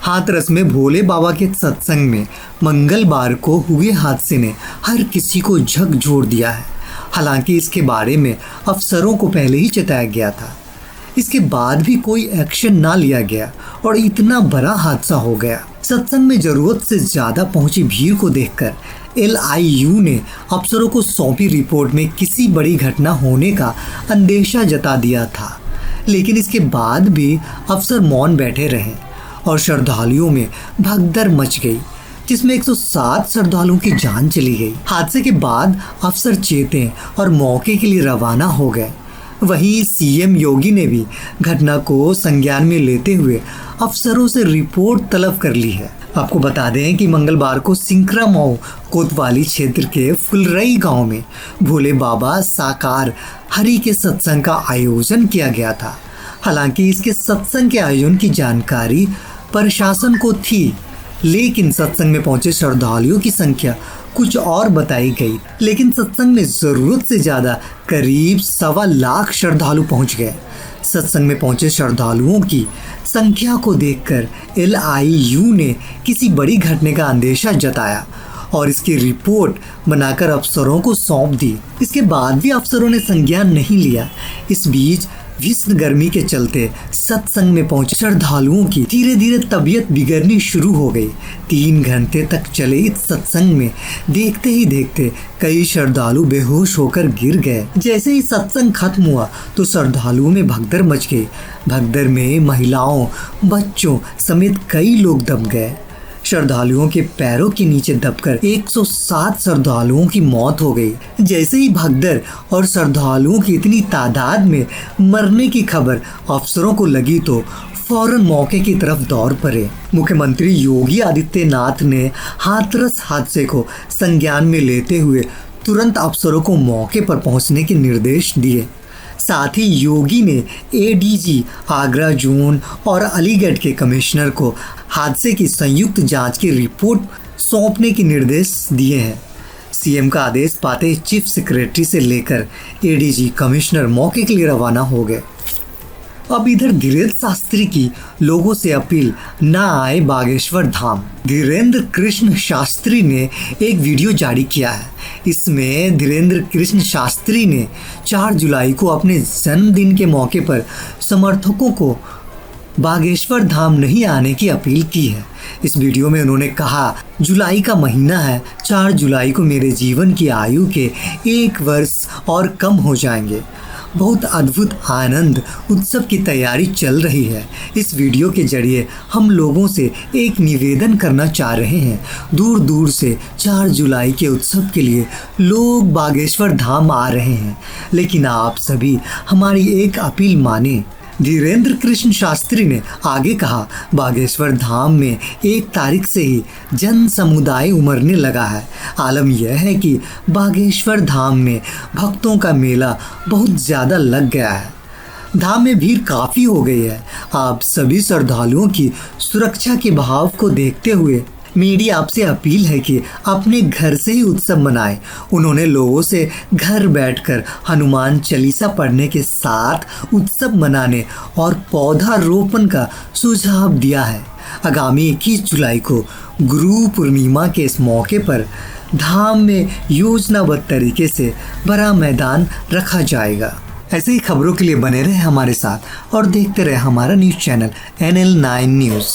हाथरस में भोले बाबा के सत्संग में मंगलवार को हुए हादसे ने हर किसी को झकझोर दिया है। हालांकि इसके बारे में अफसरों को पहले ही चेताया गया था, इसके बाद भी कोई एक्शन ना लिया गया और इतना बड़ा हादसा हो गया। सत्संग में जरूरत से ज्यादा पहुंची भीड़ को देखकर LIU ने अफसरों को सौंपी रिपोर्ट में किसी बड़ी घटना होने का अंदेशा जता दिया था, लेकिन इसके बाद भी अफसर मौन बैठे रहे और श्रद्धालुओं में भगदड़ मच गई, जिसमें 107 श्रद्धालुओं की जान चली गई। हादसे के बाद अफसर चेते और मौके के लिए रवाना हो गए। वहीं CM योगी ने भी घटना को संज्ञान में लेते हुए अफसरों से रिपोर्ट तलब कर ली है। आपको बता दें कि मंगलवार को सिंकरामऊ कोतवाली क्षेत्र के फुलरई गांव में भोले बाबा साकार हरि के सत्संग का आयोजन किया गया था। हालांकि इसके सत्संग के आयोजन की जानकारी प्रशासन को थी, लेकिन सत्संग में पहुंचे श्रद्धालुओं की संख्या कुछ और बताई गई। लेकिन सत्संग में जरूरत से ज्यादा करीब 1.25 लाख श्रद्धालु पहुंच गए। सत्संग में पहुंचे श्रद्धालुओं की संख्या को देखकर LIU ने किसी बड़ी घटने का अंदेशा जताया और इसकी रिपोर्ट बनाकर अफसरों को सौंप दी। इसके बाद भी अफसरों ने संज्ञान नहीं लिया। इस बीच भीषण गर्मी के चलते सत्संग में पहुंचे श्रद्धालुओं की धीरे धीरे तबीयत बिगड़नी शुरू हो गई। 3 घंटे तक चले इस सत्संग में देखते ही देखते कई श्रद्धालु बेहोश होकर गिर गए। जैसे ही सत्संग खत्म हुआ तो श्रद्धालुओं में भगदड़ मच गई। भगदड़ में महिलाओं, बच्चों समेत कई लोग दब गए। श्रद्धालुओं के पैरों के नीचे दबकर 107 श्रद्धालुओं की मौत हो गई। जैसे ही भगदड़ और श्रद्धालुओं की इतनी तादाद में मरने की खबर अफसरों को लगी तो फौरन मौके की तरफ दौड़ पड़े। मुख्यमंत्री योगी आदित्यनाथ ने हाथरस हादसे को संज्ञान में लेते हुए तुरंत अफसरों को मौके पर पहुंचने के निर्देश दिए। साथ ही योगी ने ADG आगरा जोन और अलीगढ़ के कमिश्नर को हादसे की संयुक्त जांच की रिपोर्ट सौंपने के निर्देश दिए हैं। CM का आदेश पाते ही चीफ सेक्रेटरी से लेकर ADG कमिश्नर मौके के लिए रवाना हो गए। अब इधर धीरेन्द्र शास्त्री की लोगों से अपील, ना आए बागेश्वर धाम। धीरेन्द्र कृष्ण शास्त्री ने एक वीडियो जारी किया है। इसमें धीरेन्द्र कृष्ण शास्त्री ने 4 जुलाई को अपने जन्मदिन के मौके पर समर्थकों को बागेश्वर धाम नहीं आने की अपील की है। इस वीडियो में उन्होंने कहा, जुलाई का महीना है, 4 जुलाई को मेरे जीवन की आयु के 1 वर्ष और कम हो जाएंगे। बहुत अद्भुत आनंद उत्सव की तैयारी चल रही है। इस वीडियो के जरिए हम लोगों से एक निवेदन करना चाह रहे हैं। दूर दूर से 4 जुलाई के उत्सव के लिए लोग बागेश्वर धाम आ रहे हैं, लेकिन आप सभी हमारी एक अपील माने। धीरेन्द्र कृष्ण शास्त्री ने आगे कहा, बागेश्वर धाम में 1 तारीख से ही जन समुदाय उमड़ने लगा है। आलम यह है कि बागेश्वर धाम में भक्तों का मेला बहुत ज़्यादा लग गया है। धाम में भीड़ काफ़ी हो गई है। आप सभी श्रद्धालुओं की सुरक्षा के भाव को देखते हुए मीडिया आपसे अपील है कि अपने घर से ही उत्सव मनाएं। उन्होंने लोगों से घर बैठकर हनुमान चालीसा पढ़ने के साथ उत्सव मनाने और पौधारोपण का सुझाव दिया है। आगामी 21 जुलाई को गुरु पूर्णिमा के इस मौके पर धाम में योजनाबद्ध तरीके से बड़ा मैदान रखा जाएगा। ऐसे ही खबरों के लिए बने रहे हमारे साथ और देखते रहे हमारा न्यूज़ चैनल NL9 न्यूज़।